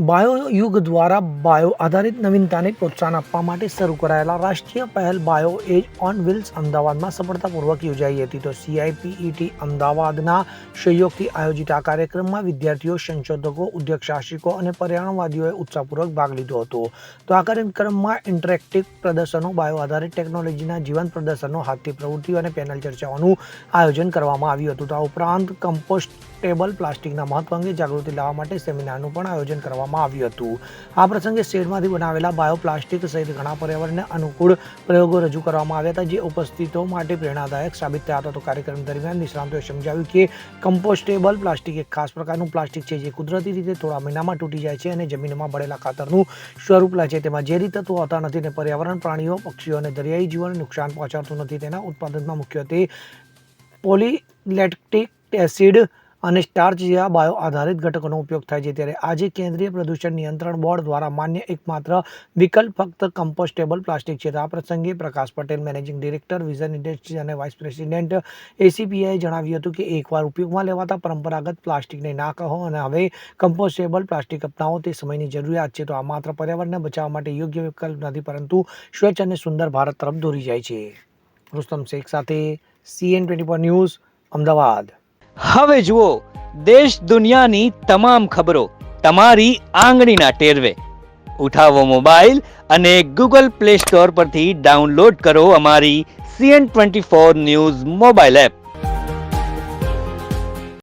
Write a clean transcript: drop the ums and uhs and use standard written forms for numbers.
બાયોયુગ દ્વારા બાયો આધારિત નવીનતાને પ્રોત્સાહન આપવા માટે શરૂ કરાયેલા રાષ્ટ્રીય પહેલ બાયો એજ ઓન વ્હીલ્સ અમદાવાદમાં સફળતાપૂર્વક યોજાઈ હતી. તો CIPET અમદાવાદના સહયોગથી આયોજિત આ કાર્યક્રમમાં વિદ્યાર્થીઓ, સંશોધકો, ઉદ્યોગ સાહસિકો અને પર્યાવરણવાદીઓએ ઉત્સાહપૂર્વક ભાગ લીધો હતો. તો આ કાર્યક્રમમાં ઇન્ટરેક્ટિવ પ્રદર્શનો, બાયો આધારિત ટેકનોલોજીના જીવંત પ્રદર્શનો, હાથથી પ્રવૃત્તિઓ અને પેનલ ચર્ચાઓનું આયોજન કરવામાં આવ્યું હતું. તો આ ઉપરાંત કમ્પોસ્ટેબલ પ્લાસ્ટિકના મહત્વ અંગે જાગૃતિ લાવવા માટે સેમિનારનું પણ આયોજન કરવામાં આવ્યું હતું. આ પ્રસંગે શેડમાંથી બનાવેલા બાયો પ્લાસ્ટિક સહિત ઘણા પર્યાવરણને અનુકૂળ પ્રયોગો રજૂ કરવામાં આવ્યા હતા, જે ઉપસ્થિતો માટે પ્રેરણાદાયક સાબિત થયા હતા. તો કાર્યક્રમ દરમિયાન નિષ્ણાતોએ સમજાવ્યું કે કમ્પોસ્ટેબલ પ્લાસ્ટિક એક ખાસ પ્રકારનું પ્લાસ્ટિક છે, જે કુદરતી રીતે થોડા મહિનામાં તૂટી જાય છે અને જમીનમાં ભળેલા ખાતરનું સ્વરૂપ લે છે. તેમાં ઝેરી તત્વો હોતા નથી અને પર્યાવરણ, પ્રાણીઓ, પક્ષીઓ અને દરિયાઈ જીવનને નુકસાન પહોંચાડતું નથી. તેના ઉત્પાદનમાં મુખ્યત્વે પોલીલેક્ટિક એસિડ અને સ્ટાર્ચ જેવા બાયો આધારિત ઘટકોનો ઉપયોગ થાય છે. ત્યારે આજે કેન્દ્રીય પ્રદૂષણ નિયંત્રણ બોર્ડ દ્વારા માન્ય એકમાત્ર વિકલ્પ ફક્ત કમ્પોસ્ટેબલ પ્લાસ્ટિક છે. આ પ્રસંગે Prakash Patel, managing director, Vision Industries અને વાઇસ પ્રેસિડેન્ટ ACPIએ જણાવ્યું હતું કે એકવાર ઉપયોગમાં લેવાતા પરંપરાગત પ્લાસ્ટિકને ના કહો અને હવે કમ્પોસ્ટેબલ પ્લાસ્ટિક અપનાવો, તે સમયની જરૂરિયાત છે. તો આ માત્ર પર્યાવરણને બચાવવા માટે યોગ્ય વિકલ્પ નથી, પરંતુ સ્વચ્છ અને સુંદર ભારત તરફ દોરી જાય છે. રુસ્તમ શેખ સાથે CN24 ન્યૂઝ, અમદાવાદ. હવે જુઓ દેશ દુનિયાની તમામ ખબરો તમારી આંગળીના ટેરવે. ઉઠાવો મોબાઈલ અને Google Play Store પરથી ડાઉનલોડ કરો અમારી CN24 ન્યૂઝ મોબાઈલ એપ.